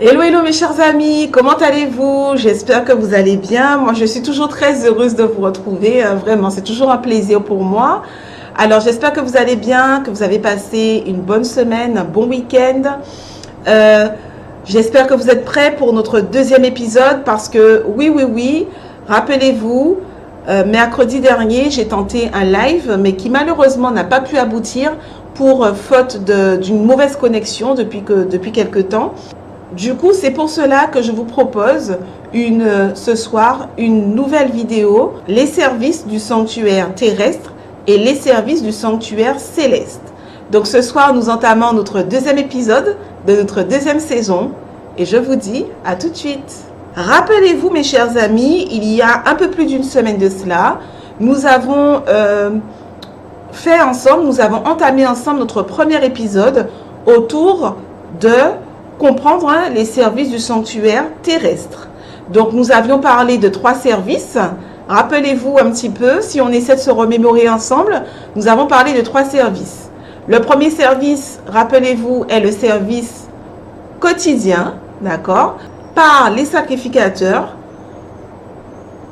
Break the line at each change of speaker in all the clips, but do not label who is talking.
Hello, hello mes chers amis, comment allez-vous? J'espère que vous allez bien. Moi, je suis toujours très heureuse de vous retrouver. Vraiment, c'est toujours un plaisir pour moi. Alors, j'espère que vous allez bien, que vous avez passé une bonne semaine, un bon week-end. J'espère que vous êtes prêts pour notre deuxième épisode parce que, oui, rappelez-vous, mercredi dernier, j'ai tenté un live, mais qui malheureusement n'a pas pu aboutir pour faute d'une mauvaise connexion depuis quelque temps. Du coup, c'est pour cela que je vous propose ce soir une nouvelle vidéo, les services du sanctuaire terrestre et les services du sanctuaire céleste. Donc ce soir, nous entamons notre deuxième épisode de notre deuxième saison et je vous dis à tout de suite. Rappelez-vous mes chers amis, il y a un peu plus d'une semaine de cela, nous avons entamé ensemble notre premier épisode autour de comprendre les services du sanctuaire terrestre. Donc nous avions parlé de 3 services. Rappelez-vous un petit peu, si on essaie de se remémorer ensemble, nous avons parlé de 3 services. Le premier service, rappelez-vous, est le service quotidien, d'accord, par les sacrificateurs,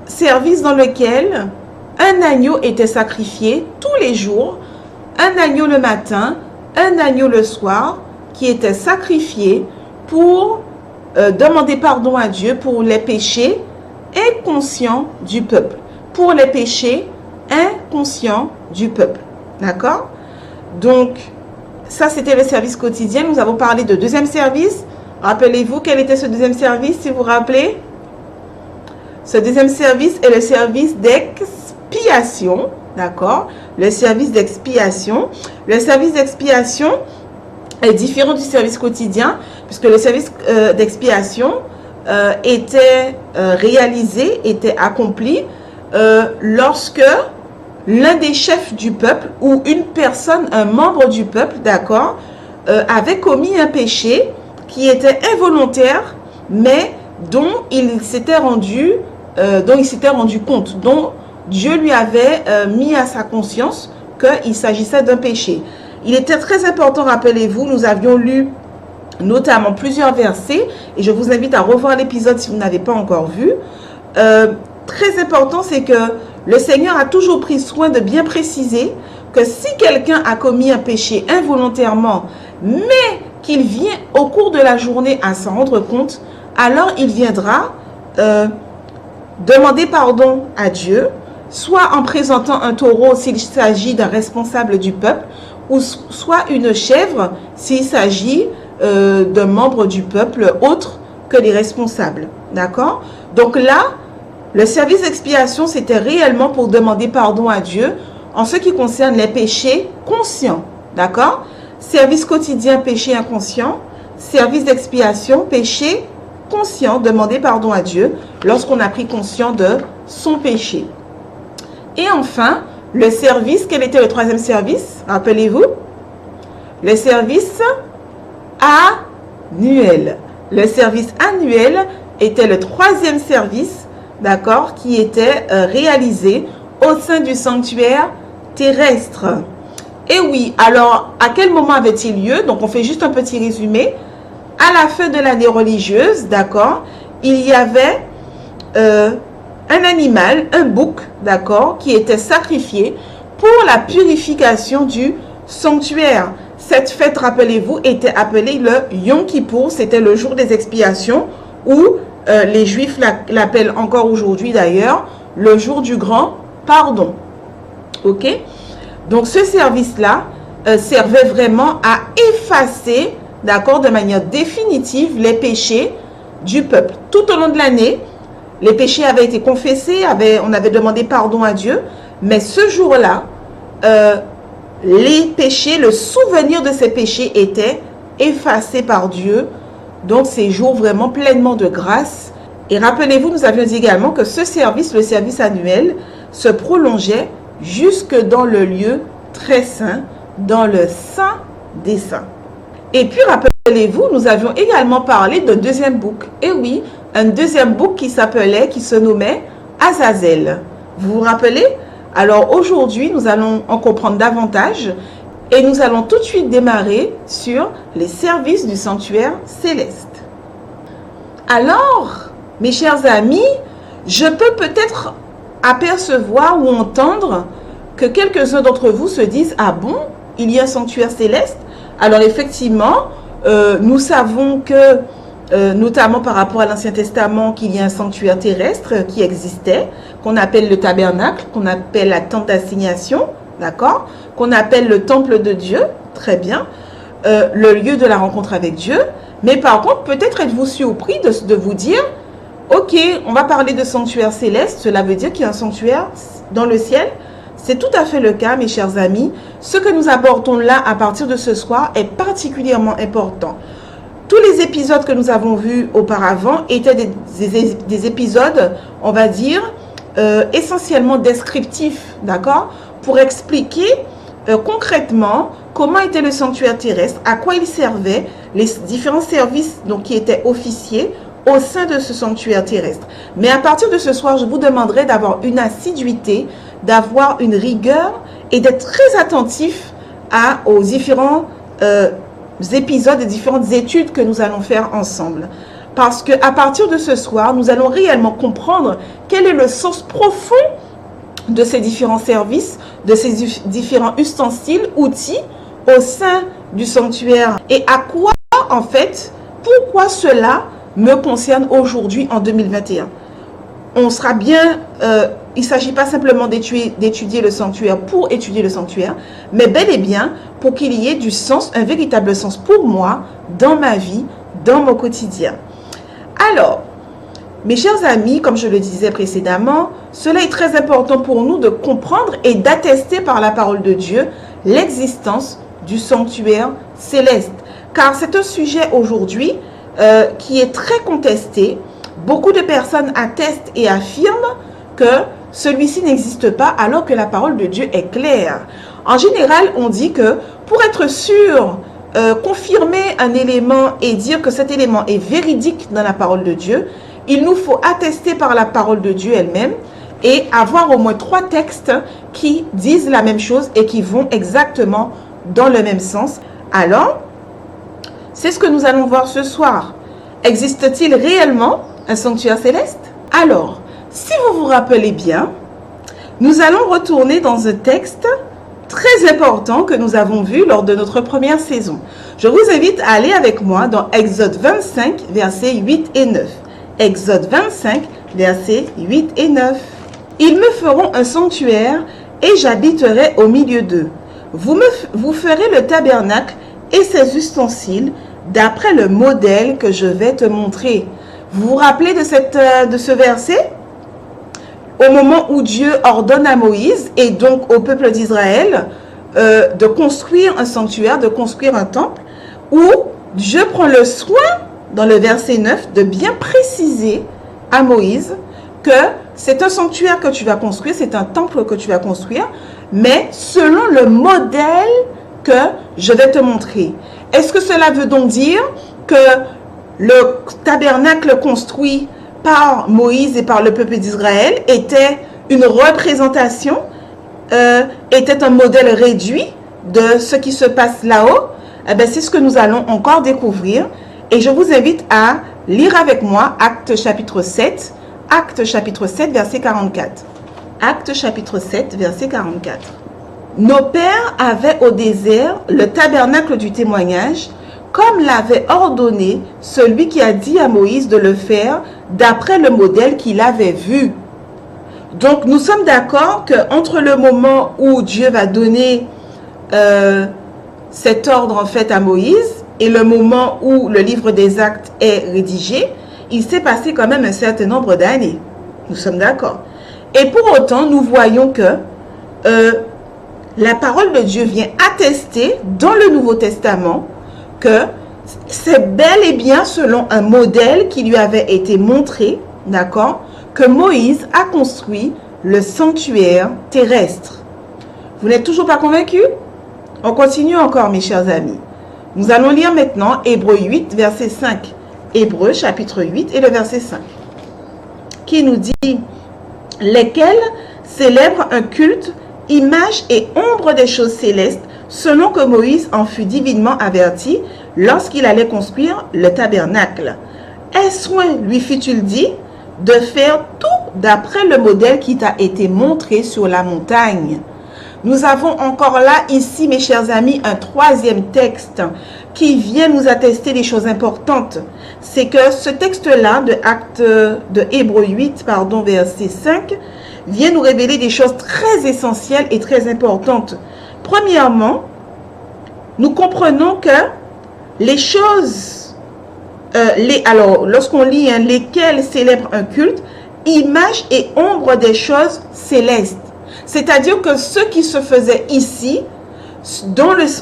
service dans lequel un agneau était sacrifié tous les jours, un agneau le matin, un agneau le soir, qui était sacrifié pour demander pardon à Dieu pour les péchés inconscients du peuple. Pour les péchés inconscients du peuple. D'accord? Donc, ça c'était le service quotidien. Nous avons parlé de deuxième service. Rappelez-vous quel était ce deuxième service, si vous vous rappelez? Ce deuxième service est le service d'expiation. D'accord? Le service d'expiation. Le service d'expiation est différent du service quotidien, puisque le service d'expiation était réalisé, était accompli lorsque l'un des chefs du peuple ou une personne, un membre du peuple, d'accord, avait commis un péché qui était involontaire, mais dont il s'était rendu compte, dont Dieu lui avait mis à sa conscience qu'il s'agissait d'un péché. Il était très important, rappelez-vous, nous avions lu notamment plusieurs versets et je vous invite à revoir l'épisode si vous n'avez pas encore vu. Très important, c'est que le Seigneur a toujours pris soin de bien préciser que si quelqu'un a commis un péché involontairement, mais qu'il vient au cours de la journée à s'en rendre compte, alors il viendra demander pardon à Dieu, soit en présentant un taureau s'il s'agit d'un responsable du peuple, ou soit une chèvre s'il s'agit d'un membre du peuple autre que les responsables. D'accord? Donc là, le service d'expiation, c'était réellement pour demander pardon à Dieu en ce qui concerne les péchés conscients. D'accord? Service quotidien, péché inconscient. Service d'expiation, péché conscient, demander pardon à Dieu lorsqu'on a pris conscience de son péché. Et enfin, le service, quel était le troisième service? Rappelez-vous, le service annuel. Le service annuel était le troisième service, d'accord, qui était réalisé au sein du sanctuaire terrestre. Et oui, alors, à quel moment avait-il lieu? Donc, on fait juste un petit résumé. À la fin de l'année religieuse, d'accord, il y avait un animal, un bouc, d'accord, qui était sacrifié pour la purification du sanctuaire. Cette fête, rappelez-vous, était appelée le Yom Kippour, c'était le jour des expiations, ou les Juifs l'appellent encore aujourd'hui d'ailleurs, le jour du grand pardon. Ok? Donc ce service-là servait vraiment à effacer, d'accord, de manière définitive, les péchés du peuple. Tout au long de l'année, les péchés avaient été confessés, on avait demandé pardon à Dieu, mais ce jour-là, les péchés, le souvenir de ces péchés était effacé par Dieu. Donc, c'est jour vraiment pleinement de grâce. Et rappelez-vous, nous avions dit également que ce service, le service annuel, se prolongeait jusque dans le lieu très saint, dans le Saint des Saints. Et puis, rappelez-vous, nous avions également parlé d'un deuxième bouc. Et oui, un deuxième bouc qui se nommait Azazel. Vous vous rappelez? Alors aujourd'hui, nous allons en comprendre davantage et nous allons tout de suite démarrer sur les services du sanctuaire céleste. Alors, mes chers amis, je peux peut-être apercevoir ou entendre que quelques-uns d'entre vous se disent « Ah bon, il y a un sanctuaire céleste ?» Alors effectivement, nous savons que, notamment par rapport à l'Ancien Testament, qu'il y a un sanctuaire terrestre qui existait, qu'on appelle le tabernacle, qu'on appelle la tente d'assignation, d'accord, qu'on appelle le temple de Dieu, très bien, le lieu de la rencontre avec Dieu. Mais par contre, peut-être êtes-vous surpris de vous dire « Ok, on va parler de sanctuaire céleste, cela veut dire qu'il y a un sanctuaire dans le ciel ?» C'est tout à fait le cas, mes chers amis. Ce que nous abordons là à partir de ce soir est particulièrement important. Tous les épisodes que nous avons vus auparavant étaient des épisodes, on va dire, essentiellement descriptifs, d'accord, pour expliquer concrètement comment était le sanctuaire terrestre, à quoi il servait, les différents services donc, qui étaient officiés au sein de ce sanctuaire terrestre. Mais à partir de ce soir, je vous demanderai d'avoir une assiduité, d'avoir une rigueur et d'être très attentif aux différents épisodes et différentes études que nous allons faire ensemble. Parce qu'à partir de ce soir, nous allons réellement comprendre quel est le sens profond de ces différents services, de ces différents ustensiles, outils au sein du sanctuaire et à quoi, en fait, pourquoi cela me concerne aujourd'hui en 2021. On sera bien, il ne s'agit pas simplement d'étudier le sanctuaire pour étudier le sanctuaire, mais bel et bien pour qu'il y ait du sens, un véritable sens pour moi, dans ma vie, dans mon quotidien. Alors, mes chers amis, comme je le disais précédemment, cela est très important pour nous de comprendre et d'attester par la parole de Dieu l'existence du sanctuaire céleste. Car c'est un sujet aujourd'hui qui est très contesté. Beaucoup de personnes attestent et affirment que celui-ci n'existe pas alors que la parole de Dieu est claire. En général, on dit que pour être sûr, confirmer un élément et dire que cet élément est véridique dans la parole de Dieu, il nous faut attester par la parole de Dieu elle-même et avoir au moins 3 textes qui disent la même chose et qui vont exactement dans le même sens. Alors, c'est ce que nous allons voir ce soir. Existe-t-il réellement un sanctuaire céleste? Alors, si vous vous rappelez bien, nous allons retourner dans un texte très important que nous avons vu lors de notre première saison. Je vous invite à aller avec moi dans Exode 25, versets 8 et 9. Exode 25, versets 8 et 9. « Ils me feront un sanctuaire et j'habiterai au milieu d'eux. Vous ferez le tabernacle et ses ustensiles d'après le modèle que je vais te montrer. » Vous vous rappelez de ce verset? Au moment où Dieu ordonne à Moïse et donc au peuple d'Israël de construire un sanctuaire, de construire un temple, où Dieu prend le soin, dans le verset 9, de bien préciser à Moïse que c'est un sanctuaire que tu vas construire, c'est un temple que tu vas construire, mais selon le modèle que je vais te montrer. Est-ce que cela veut donc dire que le tabernacle construit par Moïse et par le peuple d'Israël était une représentation, était un modèle réduit de ce qui se passe là-haut? Eh bien, c'est ce que nous allons encore découvrir. Et je vous invite à lire avec moi Actes chapitre 7, verset 44. Actes chapitre 7, verset 44. Nos pères avaient au désert le tabernacle du témoignage, comme l'avait ordonné celui qui a dit à Moïse de le faire d'après le modèle qu'il avait vu. Donc nous sommes d'accord qu'entre le moment où Dieu va donner cet ordre en fait à Moïse et le moment où le livre des Actes est rédigé, il s'est passé quand même un certain nombre d'années. Nous sommes d'accord. Et pour autant, nous voyons que la parole de Dieu vient attester dans le Nouveau Testament que c'est bel et bien selon un modèle qui lui avait été montré, d'accord, que Moïse a construit le sanctuaire terrestre. Vous n'êtes toujours pas convaincus? On continue encore, mes chers amis. Nous allons lire maintenant Hébreux 8, verset 5. Hébreux, chapitre 8 et le verset 5. Qui nous dit « Lesquels célèbrent un culte, image et ombre des choses célestes, selon que Moïse en fut divinement averti lorsqu'il allait construire le tabernacle. Aie soin, lui fut-il dit, de faire tout d'après le modèle qui t'a été montré sur la montagne. Nous avons encore là, ici, mes chers amis, un troisième texte qui vient nous attester des choses importantes. C'est que ce texte-là, de Hébreux 8, verset 5, vient nous révéler des choses très essentielles et très importantes. Premièrement, nous comprenons que les choses, alors lorsqu'on lit lesquelles célèbrent un culte, image et ombre des choses célestes. C'est-à-dire que ce qui se faisait ici,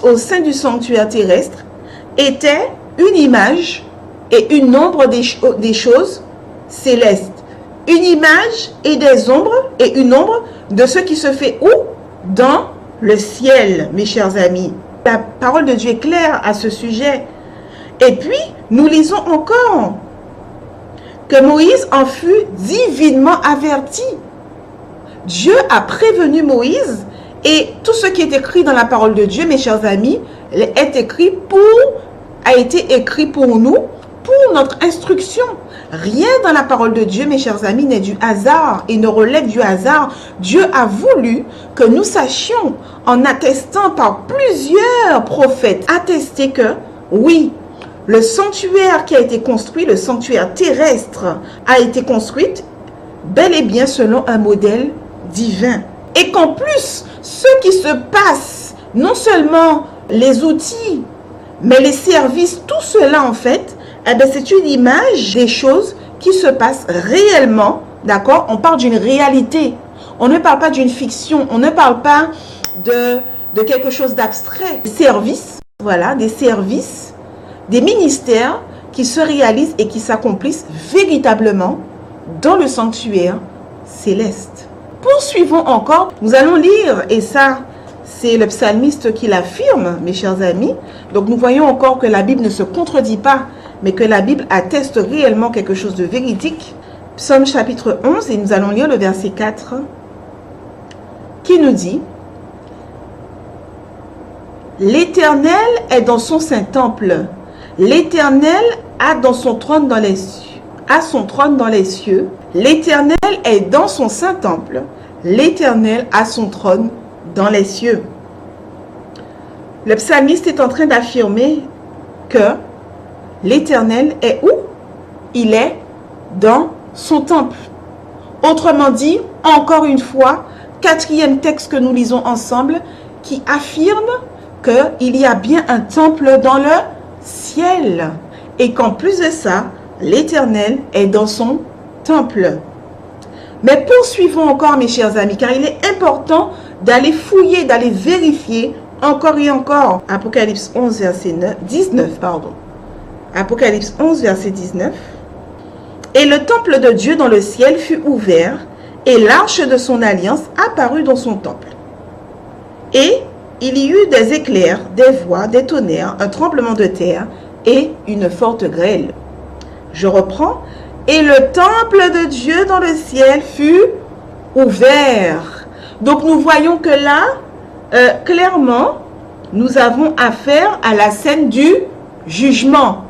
au sein du sanctuaire terrestre, était une image et une ombre des choses célestes. Une image et des ombres et une ombre de ce qui se fait où? Dans le ciel, mes chers amis. La parole de Dieu est claire à ce sujet. Et puis, nous lisons encore que Moïse en fut divinement averti. Dieu a prévenu Moïse et tout ce qui est écrit dans la parole de Dieu, mes chers amis, a été écrit pour nous, pour notre instruction. Rien dans la parole de Dieu, mes chers amis, n'est du hasard et ne relève du hasard. Dieu a voulu que nous sachions, en attestant par plusieurs prophètes, attester que, oui, le sanctuaire qui a été construit, le sanctuaire terrestre, a été construit bel et bien selon un modèle divin. Et qu'en plus, ce qui se passe, non seulement les outils, mais les services, tout cela en fait, c'est une image des choses qui se passent réellement, d'accord? On parle d'une réalité. On ne parle pas d'une fiction. On ne parle pas de quelque chose d'abstrait. Des services, voilà, des services, des ministères qui se réalisent et qui s'accomplissent véritablement dans le sanctuaire céleste. Poursuivons encore. Nous allons lire, et ça, c'est le psalmiste qui l'affirme, mes chers amis. Donc nous voyons encore que la Bible ne se contredit pas, mais que la Bible atteste réellement quelque chose de véridique. Psaume chapitre 11, et nous allons lire le verset 4, qui nous dit: L'Éternel est dans son saint temple. L'Éternel a son trône dans les cieux. L'Éternel est dans son saint temple. L'Éternel a son trône dans les cieux. Le psalmiste est en train d'affirmer que l'Éternel est où? Il est dans son temple. Autrement dit, encore une fois, quatrième texte que nous lisons ensemble qui affirme qu'il y a bien un temple dans le ciel et qu'en plus de ça, l'Éternel est dans son temple. Mais poursuivons encore, mes chers amis, car il est important d'aller fouiller, d'aller vérifier encore et encore. Apocalypse 11, verset 19. Apocalypse 11, verset 19. Et le temple de Dieu dans le ciel fut ouvert, et l'arche de son alliance apparut dans son temple. Et il y eut des éclairs, des voix, des tonnerres, un tremblement de terre et une forte grêle. Je reprends. Et le temple de Dieu dans le ciel fut ouvert. Donc nous voyons que là, clairement, nous avons affaire à la scène du jugement.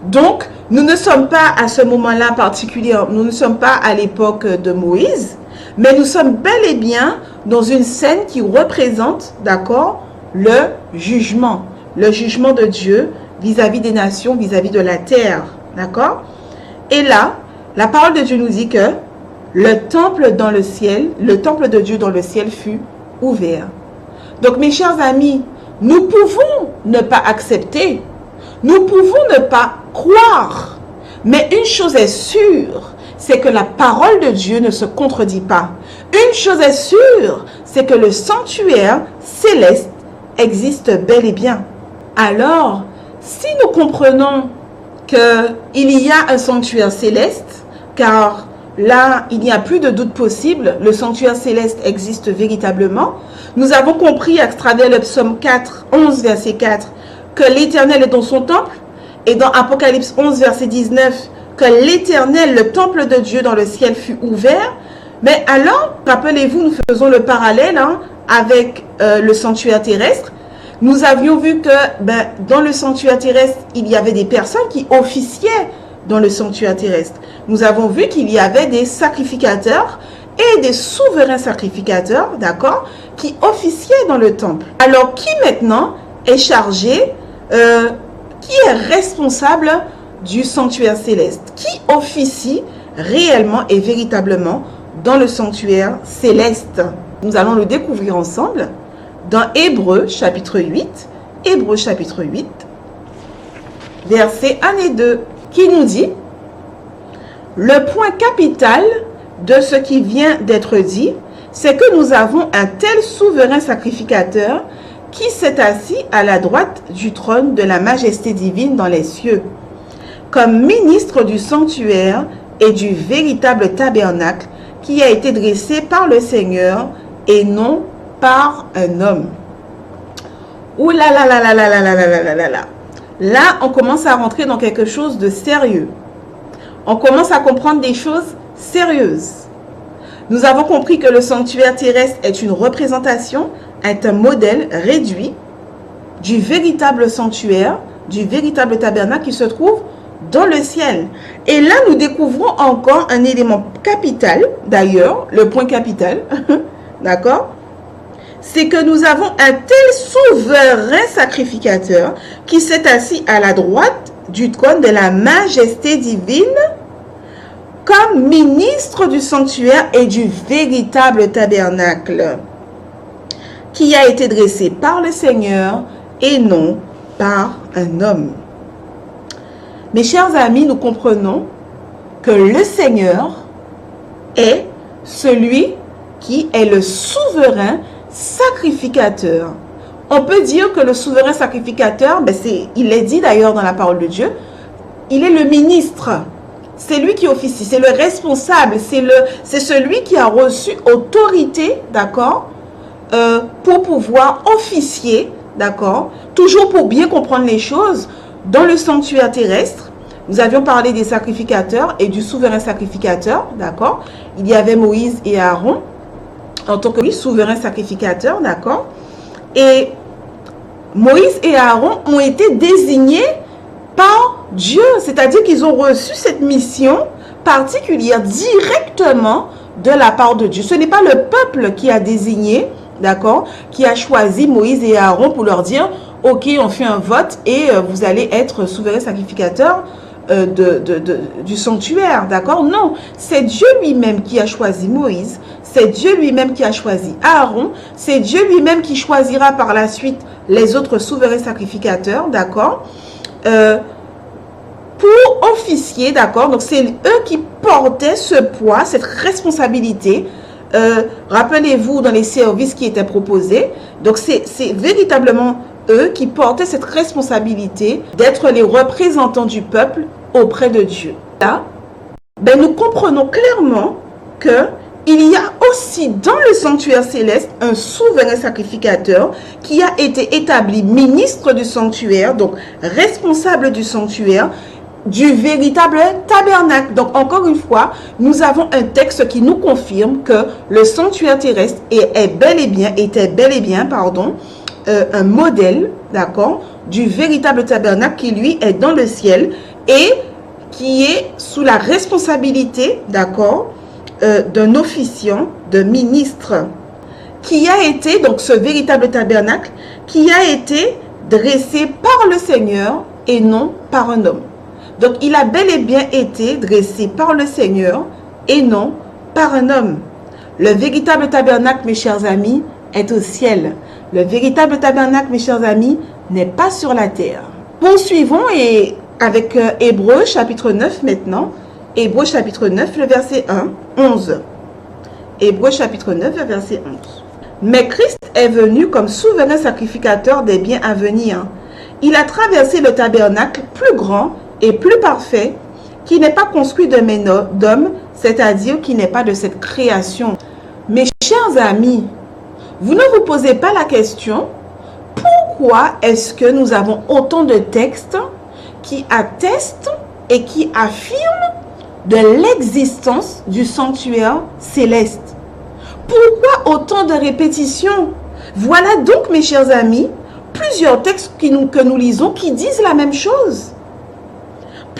Donc, nous ne sommes pas à ce moment-là particulier, nous ne sommes pas à l'époque de Moïse, mais nous sommes bel et bien dans une scène qui représente, d'accord, le jugement de Dieu vis-à-vis des nations, vis-à-vis de la terre, d'accord? Et là, la parole de Dieu nous dit que le temple dans le ciel, le temple de Dieu dans le ciel fut ouvert. Donc, mes chers amis, nous pouvons ne pas accepter, nous pouvons ne pas croire, mais une chose est sûre, c'est que la parole de Dieu ne se contredit pas. Une chose est sûre, c'est que le sanctuaire céleste existe bel et bien. Alors, si nous comprenons qu'il y a un sanctuaire céleste, car là, il n'y a plus de doute possible, le sanctuaire céleste existe véritablement. Nous avons compris à travers le psaume 11, verset 4, que l'Éternel est dans son temple, et dans Apocalypse 11, verset 19, que l'Éternel, le temple de Dieu dans le ciel, fut ouvert. Mais alors, rappelez-vous, nous faisons le parallèle avec le sanctuaire terrestre. Nous avions vu que dans le sanctuaire terrestre, il y avait des personnes qui officiaient dans le sanctuaire terrestre. Nous avons vu qu'il y avait des sacrificateurs et des souverains sacrificateurs, d'accord, qui officiaient dans le temple. Alors, qui maintenant est chargé, qui est responsable du sanctuaire céleste? Qui officie réellement et véritablement dans le sanctuaire céleste? Nous allons le découvrir ensemble dans Hébreux chapitre 8, Hébreux chapitre 8, versets 1 et 2, qui nous dit: le point capital de ce qui vient d'être dit, c'est que nous avons un tel souverain sacrificateur qui s'est assis à la droite du trône de la majesté divine dans les cieux, comme ministre du sanctuaire et du véritable tabernacle qui a été dressé par le Seigneur et non par un homme. Ouh là là là là là là là là là là là là. Là, on commence à rentrer dans quelque chose de sérieux. On commence à comprendre des choses sérieuses. Nous avons compris que le sanctuaire terrestre est une représentation, est un modèle réduit du véritable sanctuaire, du véritable tabernacle qui se trouve dans le ciel. Et là, nous découvrons encore un élément capital, d'ailleurs, le point capital, d'accord? C'est que nous avons un tel souverain sacrificateur qui s'est assis à la droite du trône de la majesté divine comme ministre du sanctuaire et du véritable tabernacle qui a été dressé par le Seigneur et non par un homme. Mes chers amis, nous comprenons que le Seigneur est celui qui est le souverain sacrificateur. On peut dire que le souverain sacrificateur, il est dit d'ailleurs dans la parole de Dieu, il est le ministre. C'est lui qui officie, c'est le responsable, c'est celui qui a reçu autorité, d'accord, pour pouvoir officier, d'accord, toujours pour bien comprendre les choses, dans le sanctuaire terrestre. Nous avions parlé des sacrificateurs et du souverain sacrificateur, d'accord. Il y avait Moïse et Aaron en tant que souverain sacrificateur, d'accord. Et Moïse et Aaron ont été désignés par Dieu, c'est-à-dire qu'ils ont reçu cette mission particulière directement de la part de Dieu. Ce n'est pas le peuple qui a désigné, d'accord, qui a choisi Moïse et Aaron pour leur dire « Ok, on fait un vote et vous allez être souverain sacrificateur du sanctuaire, d'accord ?» Non, c'est Dieu lui-même qui a choisi Moïse, c'est Dieu lui-même qui a choisi Aaron, c'est Dieu lui-même qui choisira par la suite les autres souverains sacrificateurs, d'accord, pour officier, d'accord. Donc c'est eux qui portaient ce poids, cette responsabilité. Rappelez-vous dans les services qui étaient proposés. Donc c'est véritablement eux qui portaient cette responsabilité d'être les représentants du peuple auprès de Dieu. Là, nous comprenons clairement que il y a aussi dans le sanctuaire céleste un souverain sacrificateur qui a été établi ministre du sanctuaire, donc responsable du sanctuaire, du véritable tabernacle. Donc encore une fois, nous avons un texte qui nous confirme que le sanctuaire terrestre était bel et bien, un modèle, d'accord, du véritable tabernacle qui lui est dans le ciel et qui est sous la responsabilité, d'accord, d'un officiant, de ministre, qui a été, donc ce véritable tabernacle, qui a été dressé par le Seigneur et non par un homme. Donc il a bel et bien été dressé par le Seigneur et non par un homme. Le véritable tabernacle, mes chers amis, est au ciel. Le véritable tabernacle, mes chers amis, n'est pas sur la terre. Poursuivons et avec Hébreux chapitre 9 maintenant. Hébreux chapitre 9, le verset 11. Hébreux chapitre 9, le verset 11. Mais Christ est venu comme souverain sacrificateur des biens à venir. Il a traversé le tabernacle plus grand et plus parfait, qui n'est pas construit de main d'homme, c'est-à-dire qui n'est pas de cette création. Mes chers amis, vous ne vous posez pas la question, pourquoi est-ce que nous avons autant de textes qui attestent et qui affirment de l'existence du sanctuaire céleste? Pourquoi autant de répétitions? Voilà donc, mes chers amis, plusieurs textes que nous lisons qui disent la même chose.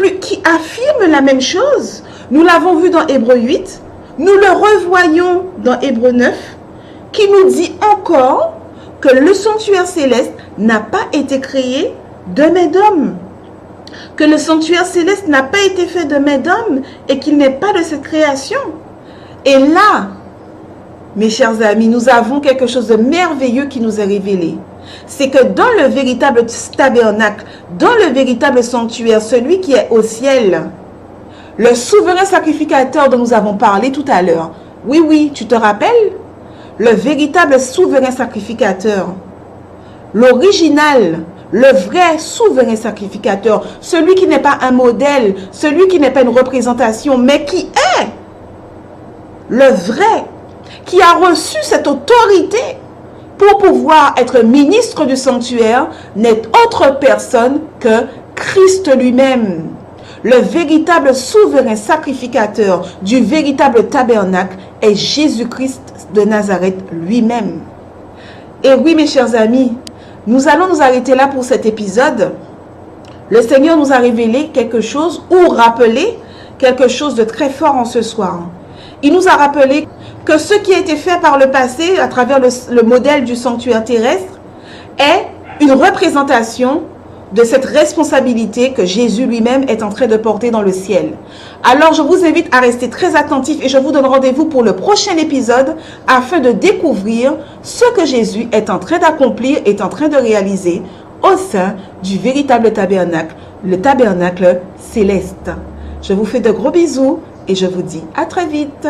qui affirme la même chose. Nous l'avons vu dans Hébreux 8, nous le revoyons dans Hébreux 9, qui nous dit encore que le sanctuaire céleste n'a pas été créé de main d'homme, que le sanctuaire céleste n'a pas été fait de main d'homme et qu'il n'est pas de cette création. Et là, mes chers amis, nous avons quelque chose de merveilleux qui nous est révélé. C'est que dans le véritable tabernacle, dans le véritable sanctuaire, celui qui est au ciel, le souverain sacrificateur dont nous avons parlé tout à l'heure, oui, tu te rappelles? Le véritable souverain sacrificateur, l'original, le vrai souverain sacrificateur, celui qui n'est pas un modèle, celui qui n'est pas une représentation, mais qui est le vrai, qui a reçu cette autorité pour pouvoir être ministre du sanctuaire, n'est autre personne que Christ lui-même. Le véritable souverain sacrificateur du véritable tabernacle est Jésus-Christ de Nazareth lui-même. Et oui, mes chers amis, nous allons nous arrêter là pour cet épisode. Le Seigneur nous a révélé quelque chose ou rappelé quelque chose de très fort en ce soir. Il nous a rappelé que ce qui a été fait par le passé à travers le modèle du sanctuaire terrestre est une représentation de cette responsabilité que Jésus lui-même est en train de porter dans le ciel. Alors je vous invite à rester très attentifs et je vous donne rendez-vous pour le prochain épisode afin de découvrir ce que Jésus est en train d'accomplir, est en train de réaliser au sein du véritable tabernacle, le tabernacle céleste. Je vous fais de gros bisous et je vous dis à très vite.